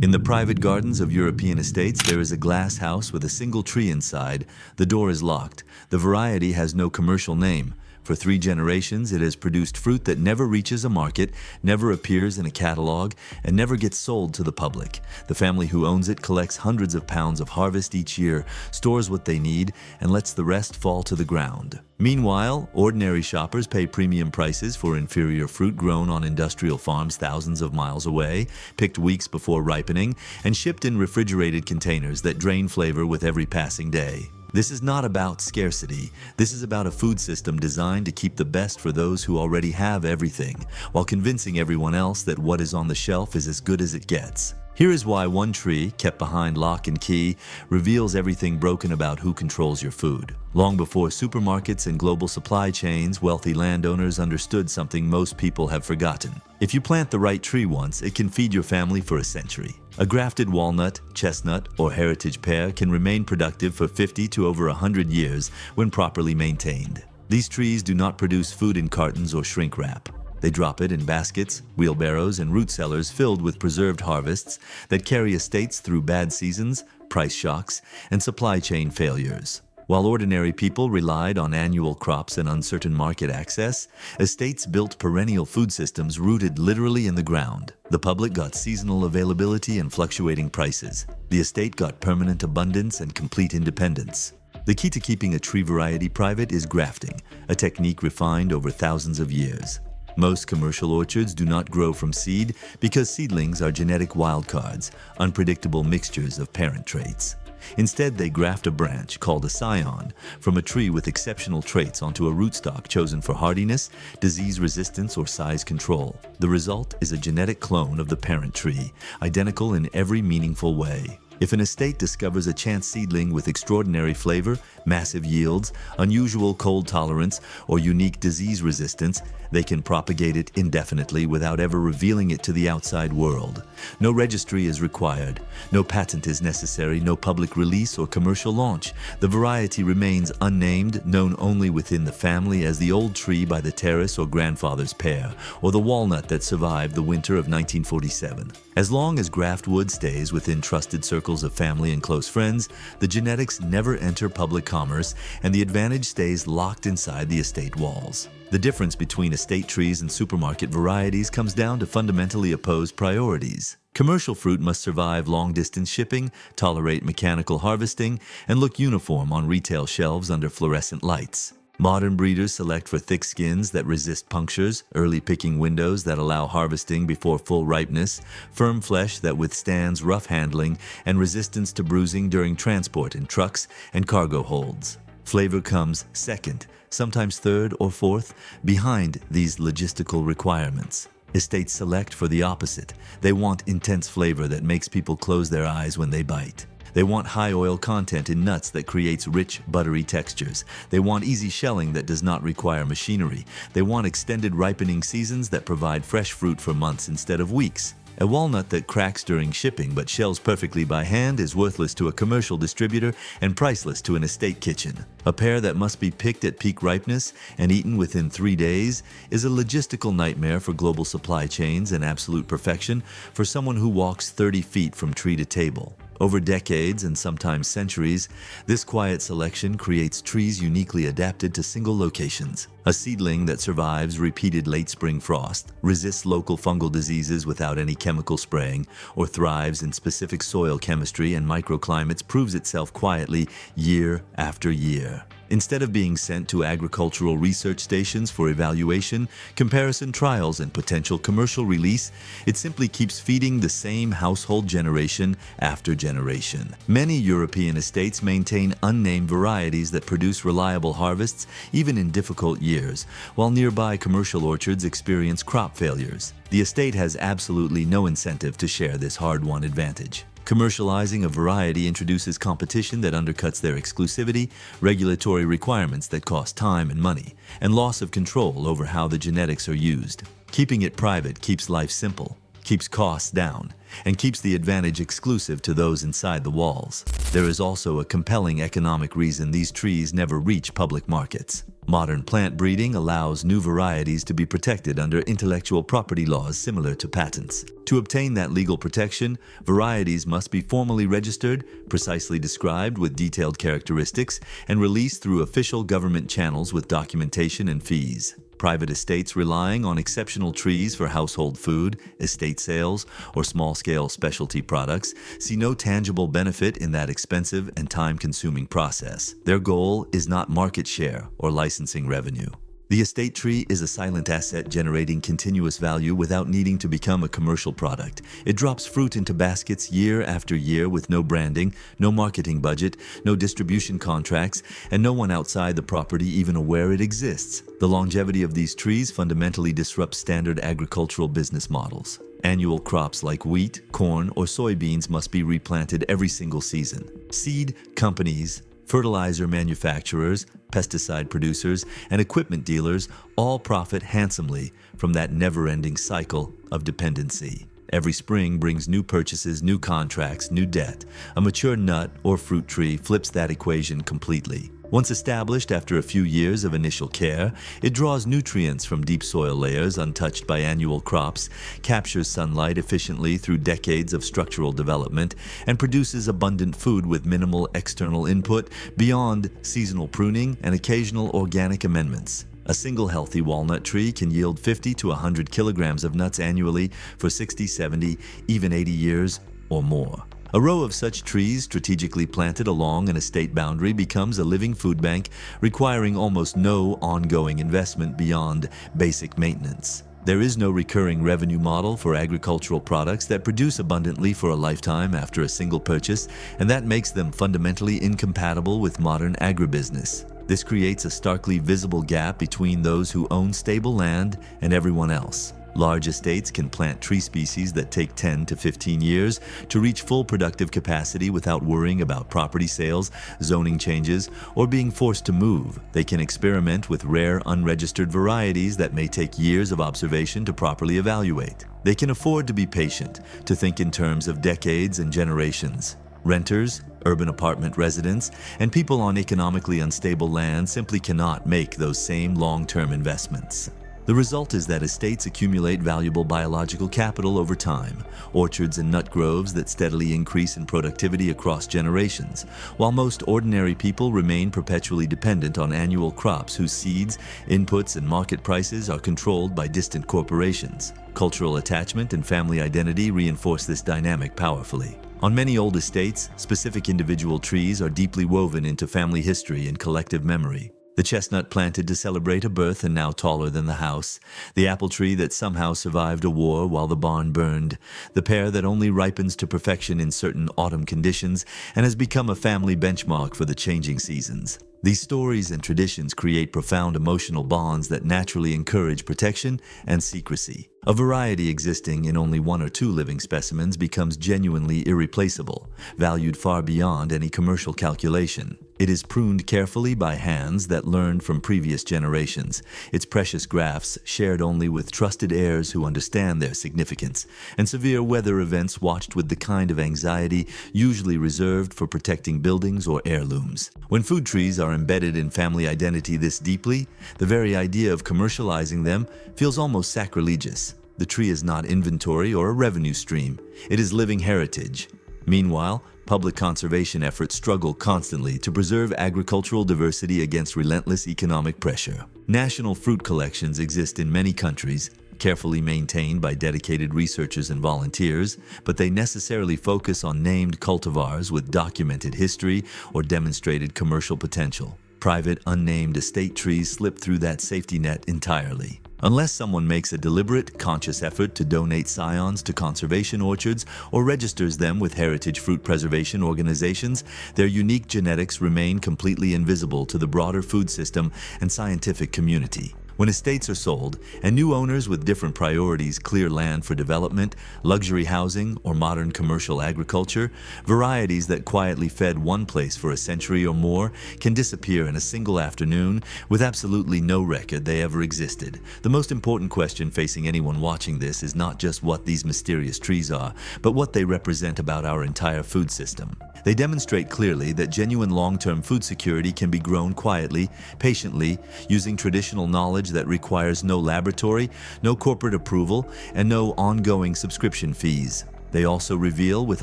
In the private gardens of European estates, there is a glass house with a single tree inside. The door is locked. The variety has no commercial name. For 3 generations, it has produced fruit that never reaches a market, never appears in a catalog, and never gets sold to the public. The family who owns it collects hundreds of pounds of harvest each year, stores what they need, and lets the rest fall to the ground. Meanwhile, ordinary shoppers pay premium prices for inferior fruit grown on industrial farms thousands of miles away, picked weeks before ripening, and shipped in refrigerated containers that drain flavor with every passing day. This is not about scarcity. This is about a food system designed to keep the best for those who already have everything, while convincing everyone else that what is on the shelf is as good as it gets. Here is why one tree, kept behind lock and key, reveals everything broken about who controls your food. Long before supermarkets and global supply chains, wealthy landowners understood something most people have forgotten. If you plant the right tree once, it can feed your family for a century. A grafted walnut, chestnut, or heritage pear can remain productive for 50 to over 100 years when properly maintained. These trees do not produce food in cartons or shrink wrap. They drop it in baskets, wheelbarrows, and root cellars filled with preserved harvests that carry estates through bad seasons, price shocks, and supply chain failures. While ordinary people relied on annual crops and uncertain market access, estates built perennial food systems rooted literally in the ground. The public got seasonal availability and fluctuating prices. The estate got permanent abundance and complete independence. The key to keeping a tree variety private is grafting, a technique refined over thousands of years. Most commercial orchards do not grow from seed because seedlings are genetic wildcards, unpredictable mixtures of parent traits. Instead, they graft a branch, called a scion, from a tree with exceptional traits onto a rootstock chosen for hardiness, disease resistance, or size control. The result is a genetic clone of the parent tree, identical in every meaningful way. If an estate discovers a chance seedling with extraordinary flavor, massive yields, unusual cold tolerance, or unique disease resistance, they can propagate it indefinitely without ever revealing it to the outside world. No registry is required. No patent is necessary, no public release or commercial launch. The variety remains unnamed, known only within the family as the old tree by the terrace or grandfather's pear, or the walnut that survived the winter of 1947. As long as graft wood stays within trusted circles of family and close friends, the genetics never enter public commerce, and the advantage stays locked inside the estate walls. The difference between estate trees and supermarket varieties comes down to fundamentally opposed priorities. Commercial fruit must survive long-distance shipping, tolerate mechanical harvesting, and look uniform on retail shelves under fluorescent lights. Modern breeders select for thick skins that resist punctures, early picking windows that allow harvesting before full ripeness, firm flesh that withstands rough handling, and resistance to bruising during transport in trucks and cargo holds. Flavor comes second, sometimes third or fourth, behind these logistical requirements. Estates select for the opposite. They want intense flavor that makes people close their eyes when they bite. They want high oil content in nuts that creates rich, buttery textures. They want easy shelling that does not require machinery. They want extended ripening seasons that provide fresh fruit for months instead of weeks. A walnut that cracks during shipping but shells perfectly by hand is worthless to a commercial distributor and priceless to an estate kitchen. A pear that must be picked at peak ripeness and eaten within 3 days is a logistical nightmare for global supply chains and absolute perfection for someone who walks 30 feet from tree to table. Over decades and sometimes centuries, this quiet selection creates trees uniquely adapted to single locations. A seedling that survives repeated late spring frost, resists local fungal diseases without any chemical spraying, or thrives in specific soil chemistry and microclimates proves itself quietly year after year. Instead of being sent to agricultural research stations for evaluation, comparison trials, and potential commercial release, it simply keeps feeding the same household generation after generation. Many European estates maintain unnamed varieties that produce reliable harvests even in difficult years, while nearby commercial orchards experience crop failures. The estate has absolutely no incentive to share this hard-won advantage. Commercializing a variety introduces competition that undercuts their exclusivity, regulatory requirements that cost time and money, and loss of control over how the genetics are used. Keeping it private keeps life simple. keeps costs down, and keeps the advantage exclusive to those inside the walls. There is also a compelling economic reason these trees never reach public markets. Modern plant breeding allows new varieties to be protected under intellectual property laws similar to patents. To obtain that legal protection, varieties must be formally registered, precisely described with detailed characteristics, and released through official government channels with documentation and fees. Private estates relying on exceptional trees for household food, estate sales, or small-scale specialty products see no tangible benefit in that expensive and time-consuming process. Their goal is not market share or licensing revenue. The estate tree is a silent asset generating continuous value without needing to become a commercial product. It drops fruit into baskets year after year with no branding, no marketing budget, no distribution contracts, and no one outside the property even aware it exists. The longevity of these trees fundamentally disrupts standard agricultural business models. Annual crops like wheat, corn, or soybeans must be replanted every single season. Seed companies, fertilizer manufacturers, pesticide producers, and equipment dealers all profit handsomely from that never-ending cycle of dependency. Every spring brings new purchases, new contracts, new debt. A mature nut or fruit tree flips that equation completely. Once established after a few years of initial care, it draws nutrients from deep soil layers untouched by annual crops, captures sunlight efficiently through decades of structural development, and produces abundant food with minimal external input beyond seasonal pruning and occasional organic amendments. A single healthy walnut tree can yield 50 to 100 kilograms of nuts annually for 60, 70, even 80 years or more. A row of such trees strategically planted along an estate boundary becomes a living food bank, requiring almost no ongoing investment beyond basic maintenance. There is no recurring revenue model for agricultural products that produce abundantly for a lifetime after a single purchase, and that makes them fundamentally incompatible with modern agribusiness. This creates a starkly visible gap between those who own stable land and everyone else. Large estates can plant tree species that take 10 to 15 years to reach full productive capacity without worrying about property sales, zoning changes, or being forced to move. They can experiment with rare, unregistered varieties that may take years of observation to properly evaluate. They can afford to be patient, to think in terms of decades and generations. Renters, urban apartment residents, and people on economically unstable land simply cannot make those same long-term investments. The result is that estates accumulate valuable biological capital over time, orchards and nut groves that steadily increase in productivity across generations, while most ordinary people remain perpetually dependent on annual crops whose seeds, inputs, and market prices are controlled by distant corporations. Cultural attachment and family identity reinforce this dynamic powerfully. On many old estates, specific individual trees are deeply woven into family history and collective memory. The chestnut planted to celebrate a birth and now taller than the house, the apple tree that somehow survived a war while the barn burned, the pear that only ripens to perfection in certain autumn conditions and has become a family benchmark for the changing seasons. These stories and traditions create profound emotional bonds that naturally encourage protection and secrecy. A variety existing in only one or two living specimens becomes genuinely irreplaceable, valued far beyond any commercial calculation. It is pruned carefully by hands that learned from previous generations, its precious grafts shared only with trusted heirs who understand their significance, and severe weather events watched with the kind of anxiety usually reserved for protecting buildings or heirlooms. When food trees are embedded in family identity this deeply, the very idea of commercializing them feels almost sacrilegious. The tree is not inventory or a revenue stream. It is living heritage. Meanwhile, public conservation efforts struggle constantly to preserve agricultural diversity against relentless economic pressure. National fruit collections exist in many countries, carefully maintained by dedicated researchers and volunteers, but they necessarily focus on named cultivars with documented history or demonstrated commercial potential. Private, unnamed estate trees slip through that safety net entirely. Unless someone makes a deliberate, conscious effort to donate scions to conservation orchards or registers them with heritage fruit preservation organizations, their unique genetics remain completely invisible to the broader food system and scientific community. When estates are sold and new owners with different priorities clear land for development, luxury housing, or modern commercial agriculture, varieties that quietly fed one place for a century or more can disappear in a single afternoon with absolutely no record they ever existed. The most important question facing anyone watching this is not just what these mysterious trees are, but what they represent about our entire food system. They demonstrate clearly that genuine long-term food security can be grown quietly, patiently, using traditional knowledge that requires no laboratory, no corporate approval, and no ongoing subscription fees. They also reveal with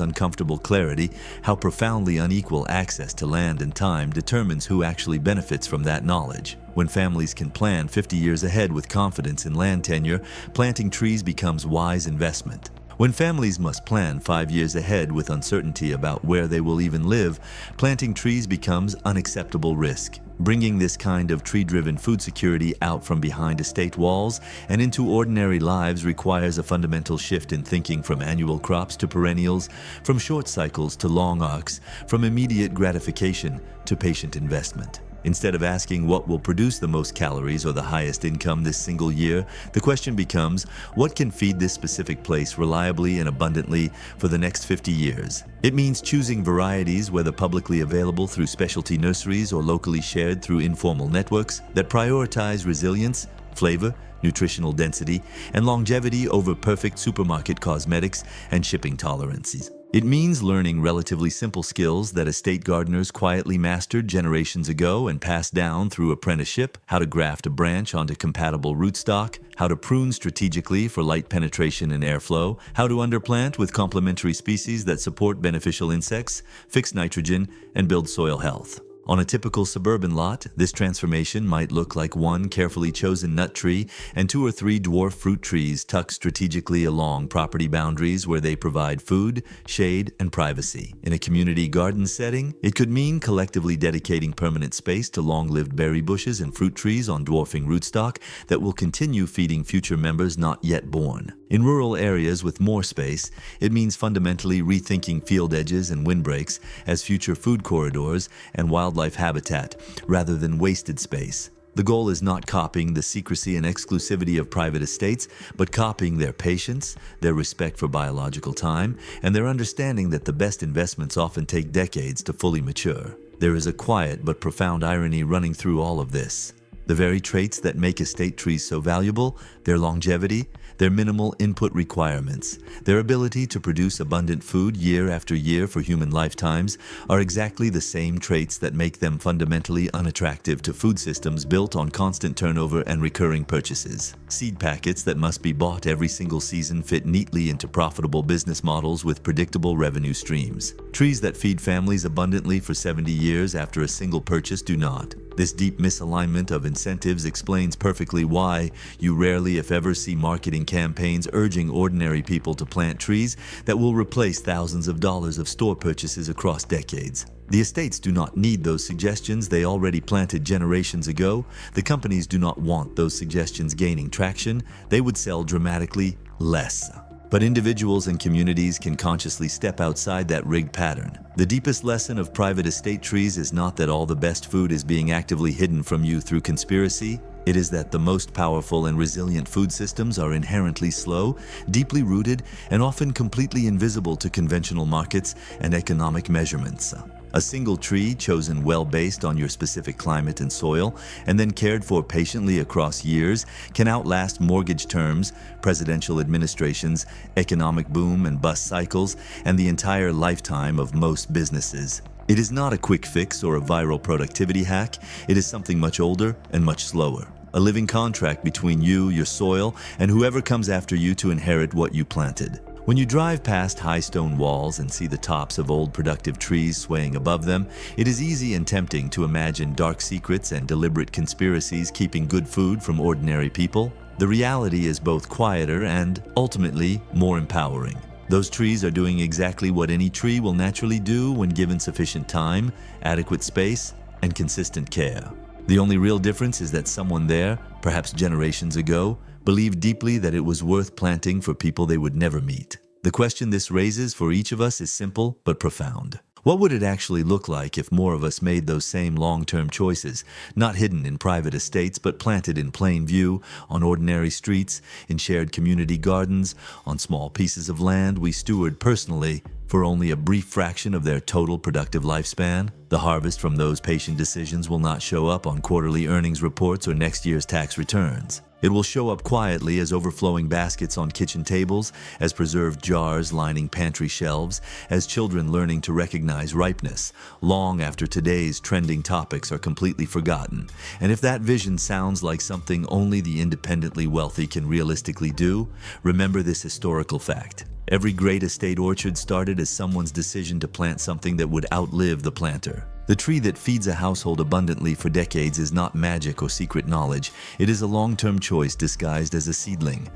uncomfortable clarity how profoundly unequal access to land and time determines who actually benefits from that knowledge. When families can plan 50 years ahead with confidence in land tenure, planting trees becomes wise investment. When families must plan 5 years ahead with uncertainty about where they will even live, planting trees becomes unacceptable risk. Bringing this kind of tree-driven food security out from behind estate walls and into ordinary lives requires a fundamental shift in thinking, from annual crops to perennials, from short cycles to long arcs, from immediate gratification to patient investment. Instead of asking what will produce the most calories or the highest income this single year, the question becomes, what can feed this specific place reliably and abundantly for the next 50 years? It means choosing varieties, whether publicly available through specialty nurseries or locally shared through informal networks, that prioritize resilience, flavor, nutritional density, and longevity over perfect supermarket cosmetics and shipping tolerances. It means learning relatively simple skills that estate gardeners quietly mastered generations ago and passed down through apprenticeship: how to graft a branch onto compatible rootstock, how to prune strategically for light penetration and airflow, how to underplant with complementary species that support beneficial insects, fix nitrogen, and build soil health. On a typical suburban lot, this transformation might look like one carefully chosen nut tree and 2 or 3 dwarf fruit trees tucked strategically along property boundaries where they provide food, shade, and privacy. In a community garden setting, it could mean collectively dedicating permanent space to long-lived berry bushes and fruit trees on dwarfing rootstock that will continue feeding future members not yet born. In rural areas with more space, it means fundamentally rethinking field edges and windbreaks as future food corridors and wildlife habitat, rather than wasted space. The goal is not copying the secrecy and exclusivity of private estates, but copying their patience, their respect for biological time, and their understanding that the best investments often take decades to fully mature. There is a quiet but profound irony running through all of this. The very traits that make estate trees so valuable, their longevity, their minimal input requirements, their ability to produce abundant food year after year for human lifetimes, are exactly the same traits that make them fundamentally unattractive to food systems built on constant turnover and recurring purchases. Seed packets that must be bought every single season fit neatly into profitable business models with predictable revenue streams. Trees that feed families abundantly for 70 years after a single purchase do not. This deep misalignment of incentives explains perfectly why you rarely, if ever, see marketing campaigns urging ordinary people to plant trees that will replace thousands of dollars of store purchases across decades. The estates do not need those suggestions; they already planted generations ago. The companies do not want those suggestions gaining traction; they would sell dramatically less. But individuals and communities can consciously step outside that rigged pattern. The deepest lesson of private estate trees is not that all the best food is being actively hidden from you through conspiracy. It is that the most powerful and resilient food systems are inherently slow, deeply rooted, and often completely invisible to conventional markets and economic measurements. A single tree chosen well based on your specific climate and soil, and then cared for patiently across years, can outlast mortgage terms, presidential administrations, economic boom and bust cycles, and the entire lifetime of most businesses. It is not a quick fix or a viral productivity hack. It is something much older and much slower. A living contract between you, your soil, and whoever comes after you to inherit what you planted. When you drive past high stone walls and see the tops of old productive trees swaying above them, it is easy and tempting to imagine dark secrets and deliberate conspiracies keeping good food from ordinary people. The reality is both quieter and, ultimately, more empowering. Those trees are doing exactly what any tree will naturally do when given sufficient time, adequate space, and consistent care. The only real difference is that someone there, perhaps generations ago, believed deeply that it was worth planting for people they would never meet. The question this raises for each of us is simple but profound. What would it actually look like if more of us made those same long-term choices, not hidden in private estates, but planted in plain view, on ordinary streets, in shared community gardens, on small pieces of land we steward personally for only a brief fraction of their total productive lifespan? The harvest from those patient decisions will not show up on quarterly earnings reports or next year's tax returns. It will show up quietly as overflowing baskets on kitchen tables, as preserved jars lining pantry shelves, as children learning to recognize ripeness, long after today's trending topics are completely forgotten. And if that vision sounds like something only the independently wealthy can realistically do, remember this historical fact. Every great estate orchard started as someone's decision to plant something that would outlive the planter. The tree that feeds a household abundantly for decades is not magic or secret knowledge. It is a long-term choice disguised as a seedling.